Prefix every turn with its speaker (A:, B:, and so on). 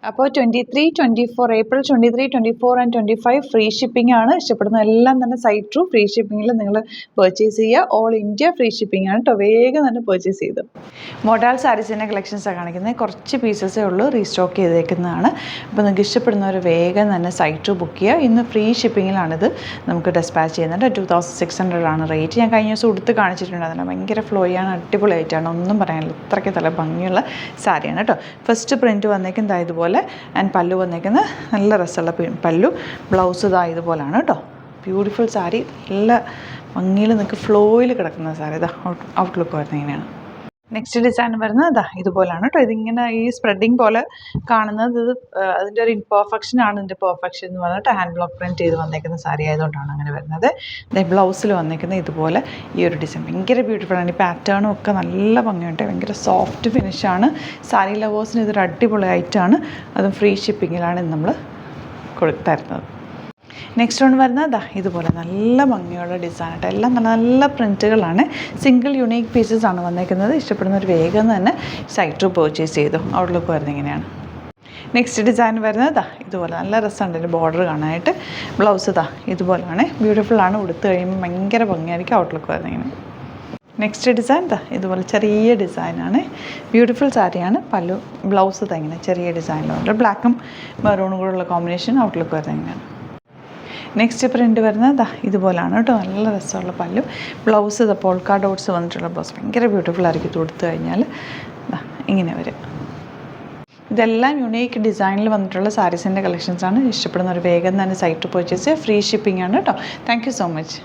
A: അപ്പോൾ 23, 24 April 23, 24 and 25 free shipping ആണ്. ഇഷ്ടപ്പെടുന്ന എല്ലാം തന്നെ സൈറ്റ് ത്രൂ ഫ്രീ ഷിപ്പിങ്ങിൽ നിങ്ങൾ പർച്ചേസ് ചെയ്യുക. ഓൾ ഇന്ത്യ ഫ്രീ ഷിപ്പിംഗ് ആണ് കേട്ടോ. വേഗം തന്നെ പർച്ചേസ് ചെയ്തു. മോഡൽ സാരീസിൻ്റെ കളക്ഷൻസാണ് കാണിക്കുന്നത്. കുറച്ച് പീസസേ ഉള്ളൂ, റീസ്റ്റോക്ക് ചെയ്തേക്കുന്നതാണ്. അപ്പോൾ നിങ്ങൾക്ക് ഇഷ്ടപ്പെടുന്നവർ വേഗം തന്നെ സൈറ്റ് ത്രൂ ബുക്ക് ചെയ്യുക. ഇന്ന് ഫ്രീ ഷിപ്പിങ്ങിലാണിത് നമുക്ക് ഡെസ്പാച്ച് ചെയ്യുന്നുണ്ട്. 2600 ആണ് റേറ്റ്. ഞാൻ കഴിഞ്ഞ ദിവസം ഉടുത്ത് കാണിച്ചിട്ടുണ്ടായിരുന്നു. ഭയങ്കര ഫ്ലോയാണ്, അടിപൊളിയായിട്ടാണ്, ഒന്നും പറയാനില്ല. ഇത്രയ്ക്ക് നല്ല ഭംഗിയുള്ള സാരിയാണ് കേട്ടോ. ഫസ്റ്റ് പ്രിൻറ്റ് വന്നേക്കുന്നത് ഇതുപോലെ ആൻഡ് പല്ലു വന്നേക്കുന്നത് നല്ല രസമുള്ള പല്ലു. ബ്ലൗസ് ഇതാ ഇതുപോലെയാണ് കേട്ടോ. ബ്യൂട്ടിഫുൾ സാരി, നല്ല ഭംഗിയിൽ നിങ്ങൾക്ക് ഫ്ലോയിൽ കിടക്കുന്ന സാരി. ഇതാ ഔട്ട്ലുക്ക് വരുന്നത് ഇങ്ങനെയാണ്. നെക്സ്റ്റ് ഡിസൈൻ വരുന്നത് ഇതാ ഇതുപോലെയാണ് കേട്ടോ. ഇതിങ്ങനെ ഈ സ്പ്രെഡിങ് പോലെ കാണുന്നത് ഇത് അതിൻ്റെ ഒരു ഇൻപെർഫെക്ഷൻ ആണ്. ഇതിൻ്റെ പെർഫെക്ഷൻ എന്ന് പറഞ്ഞിട്ട് ഹാൻഡ് ബ്ലോക്ക് പ്രിൻറ്റ് ചെയ്ത് വന്നേക്കുന്ന സാരി ആയതുകൊണ്ടാണ് അങ്ങനെ വരുന്നത്. ബ്ലൗസിൽ വന്നേക്കുന്നത് ഇതുപോലെ ഈ ഒരു ഡിസൈൻ ഭയങ്കര ബ്യൂട്ടിഫുൾ ആണ്. ഈ പാറ്റേണും ഒക്കെ നല്ല ഭംഗിയുണ്ട്. ഭയങ്കര സോഫ്റ്റ് ഫിനിഷാണ്. സാരി ലവേഴ്സിന് ഇതൊരു അടിപൊളി ഐറ്റമാണ്. അതും ഫ്രീ ഷിപ്പിങ്ങിലാണ് നമ്മൾ തരുന്നത്. നെക്സ്റ്റ് വൺ വരുന്നത് ഇതുപോലെ നല്ല ഭംഗിയുള്ള ഡിസൈനായിട്ട് എല്ലാം നല്ല നല്ല പ്രിൻറ്റുകളാണ്. സിംഗിൾ യുണീക്ക് പീസസ് ആണ് വന്നേക്കുന്നത്. ഇഷ്ടപ്പെടുന്നവർ വേഗം തന്നെ സൈറ്റ് ത്രൂ പർച്ചേസ് ചെയ്തു. ഔട്ട്ലുക്ക് വരുന്നത് ഇങ്ങനെയാണ്. നെക്സ്റ്റ് ഡിസൈൻ വരുന്നത് ഇതുപോലെ നല്ല രസമുണ്ട്. ഒരു ബോർഡർ കാണാനായിട്ട്. ബ്ലൗസ് ഇതുപോലെയാണ്. ബ്യൂട്ടിഫുൾ ആണ്. ഉടുത്ത് കഴിയുമ്പോൾ ഭയങ്കര ഭംഗിയായിരിക്കും. ഔട്ട്ലുക്ക് വരുന്നത് ഇങ്ങനെ. നെക്സ്റ്റ് ഡിസൈൻ ഇതുപോലെ ചെറിയ ഡിസൈനാണ്. ബ്യൂട്ടിഫുൾ സാരിയാണ്. പല്ലു ബ്ലൗസ് ഇങ്ങനെ ചെറിയ ഡിസൈനിലുണ്ട്. ബ്ലാക്കും മെറൂണും കൂടെയുള്ള കോമ്പിനേഷൻ. ഔട്ട്ലുക്ക് വരുന്നത് ഇങ്ങനെയാണ്. നെക്സ്റ്റ് പ്രിൻറ്റ് വരുന്നത് ഇതുപോലെയാണ് കേട്ടോ. നല്ല രസമുള്ള പല്ലു. ബ്ലൗസ് പോൾക്കാ ഡോട്ട്സ് വന്നിട്ടുള്ള ബ്ലൗസ് ഭയങ്കര ബ്യൂട്ടിഫുൾ ആയിരിക്കും. ഇത് കൊടുത്തു കഴിഞ്ഞാൽ ഇങ്ങനെ വരും. ഇതെല്ലാം യുണീക്ക് ഡിസൈനിൽ വന്നിട്ടുള്ള സാരീസിൻ്റെ കളക്ഷൻസാണ്. ഇഷ്ടപ്പെടുന്ന ഒരു വേഗം തന്നെ സൈറ്റ് പർച്ചേസ് ചെയ്യുക. ഫ്രീ ഷിപ്പിംഗ് ആണ് കേട്ടോ. Thank you so much.